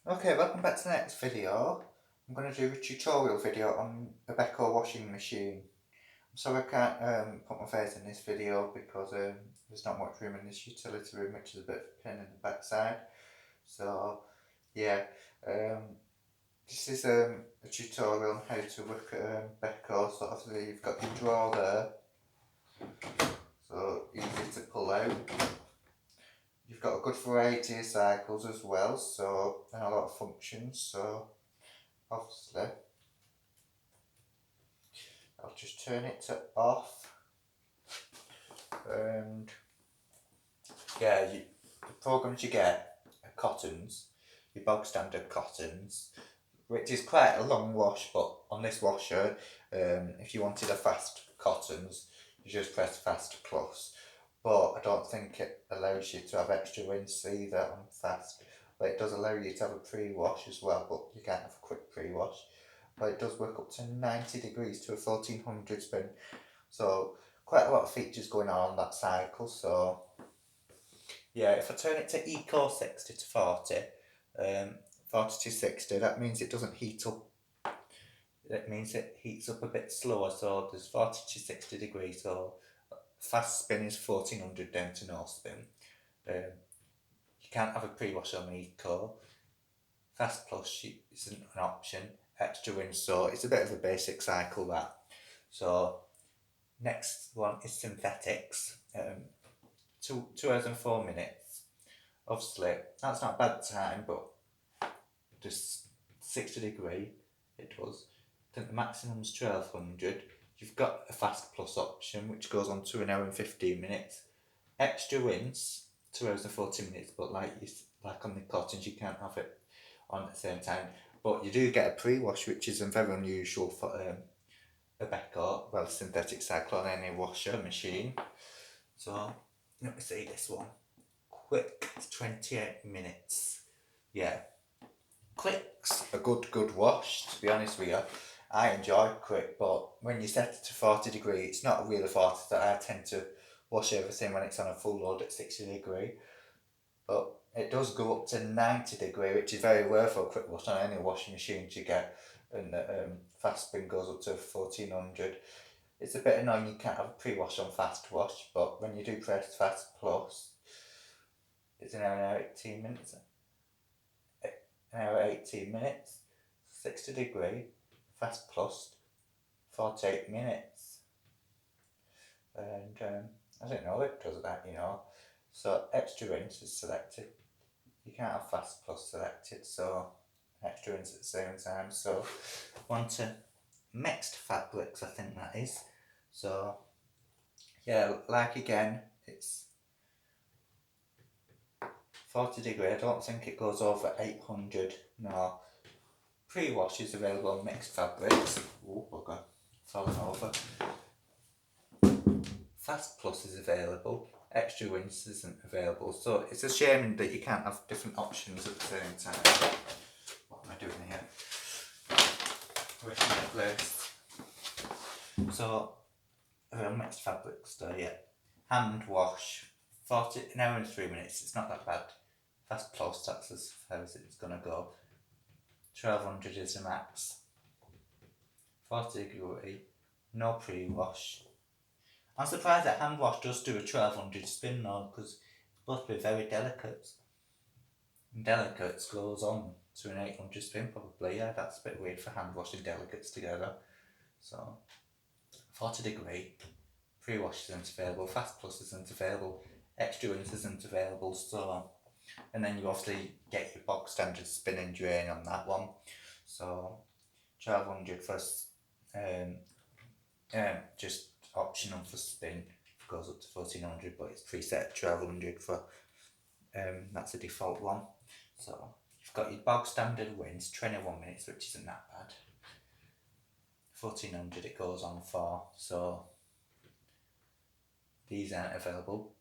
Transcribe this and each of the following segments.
Okay, welcome back to the next video. I'm going to do a tutorial video on a Beko washing machine. I'm sorry I can't put my face in this video because there's not much room in this utility room, which is a bit of a pain in the backside. So yeah, this is a tutorial on how to work Beko. So obviously you've got your drawer there, so easy to pull out. You've got a good variety of cycles as well, so and a lot of functions. So obviously I'll just turn it to off, and yeah, the programs you get are cottons, your bog standard cottons, which is quite a long wash, but on this washer, if you wanted a fast cottons, you just press fast plus. But I don't think it allows you to have extra rinse either on fast, but it does allow you to have a pre-wash as well, but you can't have a quick pre-wash. But it does work up to 90 degrees to a 1400 spin, so quite a lot of features going on that cycle. So yeah, if I turn it to Eco 60 to 40, 40 to 60, that means it doesn't heat up. That means it heats up a bit slower, so there's 40 to 60 degrees, so fast spin is 1400 down to no spin. You can't have a pre-wash on Eco. Fast plus isn't an option. Extra rinse, so it's a bit of a basic cycle that. So next one is synthetics. 2 hours and 4 minutes. Obviously, that's not a bad time, but just 60 degree it does. I think the maximum's 1200. You've got a fast plus option, which goes on to 1 hour and 15 minutes. Extra rinse, 2 hours and 40 minutes, but like on the cottons, you can't have it on at the same time. But you do get a pre-wash, which is very unusual for a Beko, well, synthetic cycle on any washer machine. So let me see this one. Quick, 28 minutes. Yeah, quick's a good wash, to be honest with you. I enjoy quick, but when you set it to 40 degree, it's not really 40 that I tend to wash everything when it's on a full load at 60 degree. But it does go up to 90 degree, which is very rare for a quick wash on any washing machines you get, and the fast spin goes up to 1400. It's a bit annoying you can't have a pre-wash on fast wash, but when you do press fast plus, it's an hour 18 minutes. An hour 18 minutes, 60 degree, fast plus, 48 minutes. And I don't know, it does that, So extra rinse is selected. You can't have fast plus selected, so extra rinse at the same time. So on to mixed fabrics, I think that is. So yeah, like again, it's 40 degree. I don't think it goes over 800. No. Pre-wash is available on mixed fabrics. Oh, bugger, falling over. Fast plus is available. Extra rinse isn't available. So it's a shame that you can't have different options at the same time. What am I doing here? Waiting at this. So mixed fabrics, so yeah. Hand wash, 1 hour and 3 minutes. It's not that bad. Fast plus, that's as far as it's gonna go. 1200 is the max. 40 degree, no pre-wash. I'm surprised that hand wash does do a 1200 spin though, because it's supposed to be very delicate. And delicates goes on to an 800 spin probably. Yeah, that's a bit weird for hand washing delicates together. So 40 degree, pre-wash isn't available, fast plus isn't available, extra rinse isn't available, so, and then you obviously get your box standard spin and drain on that one. So 1200 for just optional for spin, goes up to 1400, but it's preset 1200 for that's the default one. So you've got your bog standard rinse, 21 minutes, which isn't that bad. 1400 it goes on for, so these aren't available,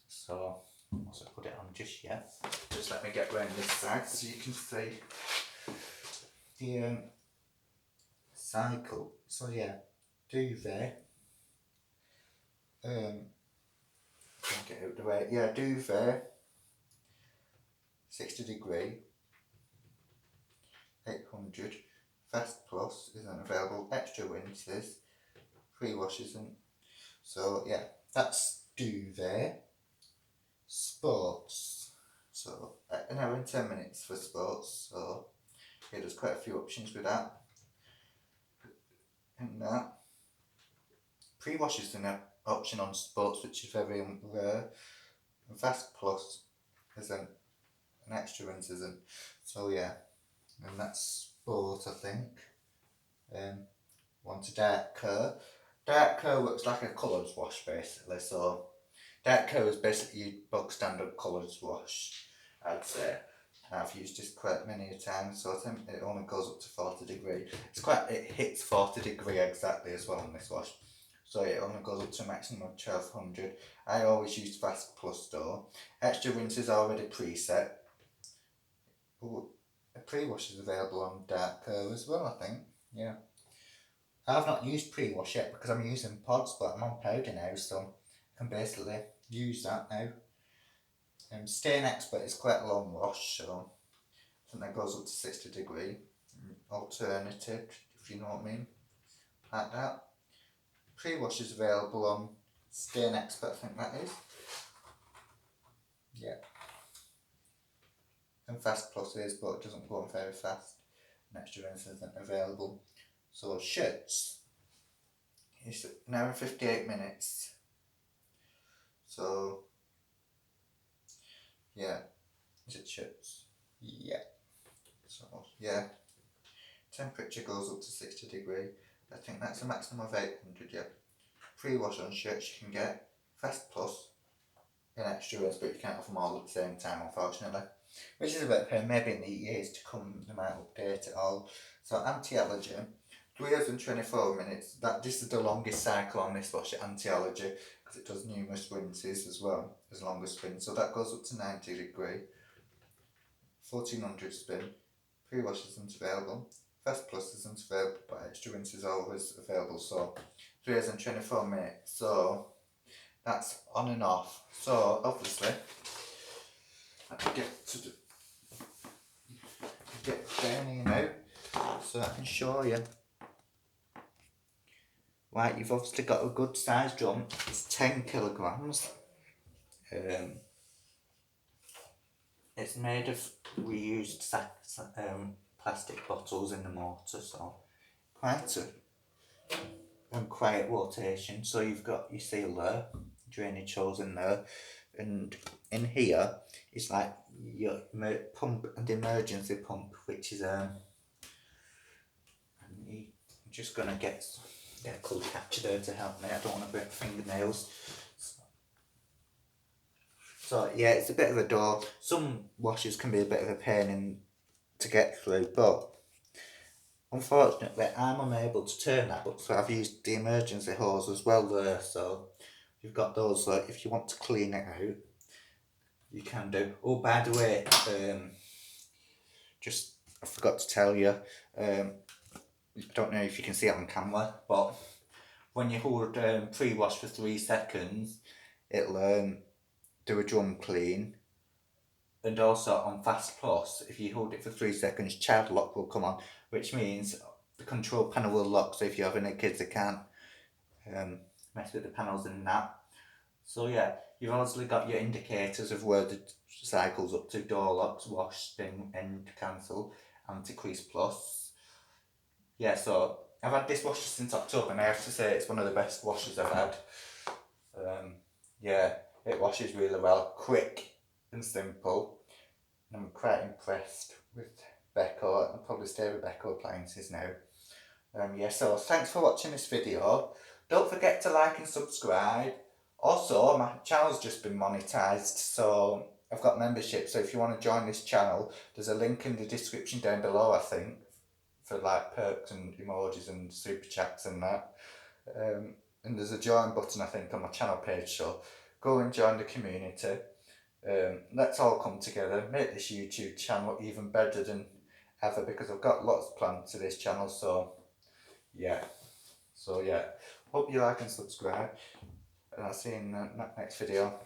so I mustn't put it on just yet. Just let me get round this side so you can see the cycle. So yeah, duvet, get out of the way, yeah, duvet, 60 degree, 500. Fast Plus isn't available. Extra rinses. Pre-wash isn't. So yeah, that's duvet. Sports. So an hour and 10 minutes for sports. So yeah, there's quite a few options with that. And that. Pre-wash is an option on sports, which is very rare. And Fast Plus isn't. An extra rinse isn't. So yeah, and that's sport, I think. Want a dark cur. Dark cur looks like a colours wash basically. So dark cur is basically your bog standard colours wash, I'd say. I've used this quite many a time, so I think it only goes up to 40 degree. It hits 40 degree exactly as well on this wash. So it only goes up to a maximum of 1200. I always use Fast Plus though. Extra rinse is already preset. Ooh, a pre-wash is available on dark cur as well, I think. Yeah. I've not used pre-wash yet because I'm using pods, but I'm on powder now, so I can basically use that now. Stain Expert is quite a long wash, so I think that goes up to 60 degree. Alternative, if you know what I mean, like that. Pre-wash is available on Stain Expert, I think that is. Yeah. And Fast Plus is, but it doesn't go on very fast. And extra rinse isn't available. So shirts. It's an hour and 58 minutes. So yeah. Is it shirts? Yeah. So yeah. Temperature goes up to 60 degree. I think that's a maximum of 800, yeah. Pre-wash on shirts you can get. Fast Plus in extra rinse, but you can't have them all at the same time, unfortunately. Which is a bit of a pain. Maybe in the years to come they might update it all. So anti-allergen, 3 hours and 24 minutes. This is the longest cycle on this wash, anti-allergy, because it does numerous rinses as well as longest spin. So that goes up to 90 degree. 1400 spin. Pre-wash isn't available. Fast Plus isn't available, but extra rinse is always available. So 3 hours and 24 minutes. So that's on and off. So obviously, I can get down here now, so I can show you. Right, you've obviously got a good size drum. It's 10 kilograms. It's made of reused plastic bottles in the mortar, so quite a quiet rotation. So you've got your seal there, drainage holes in there, and in here it's like your pump and emergency pump, which is I'm just gonna get a cool catcher there to help me. I don't want to break fingernails. So yeah, it's a bit of a door. Some washers can be a bit of a pain to get through, but unfortunately I'm unable to turn that up, so I've used the emergency hose as well there. So you've got those, so if you want to clean it out, you can do. Oh, by the way, I forgot to tell you, I don't know if you can see it on camera, but when you hold pre-wash for 3 seconds, it'll do a drum clean. And also on Fast Plus, if you hold it for 3 seconds, child lock will come on, which means the control panel will lock, so if you have any kids that can't mess with the panels and that. So yeah, you've obviously got your indicators of where the cycle's up to: door locks, wash, spin, end, cancel, anti-crease plus. Yeah, so I've had this washer since October, and I have to say it's one of the best washers I've had. Yeah, it washes really well, quick and simple. And I'm quite impressed with Beko. I'll probably stay with Beko appliances now. Yeah, so thanks for watching this video. Don't forget to like and subscribe. Also, my channel's just been monetized, so I've got membership. So if you want to join this channel, there's a link in the description down below, I think, for like perks and emojis and super chats and that. And there's a join button, I think, on my channel page. So go and join the community. Let's all come together, make this YouTube channel even better than ever, because I've got lots planned to this channel. So yeah, hope you like and subscribe, and I'll see you in the next video.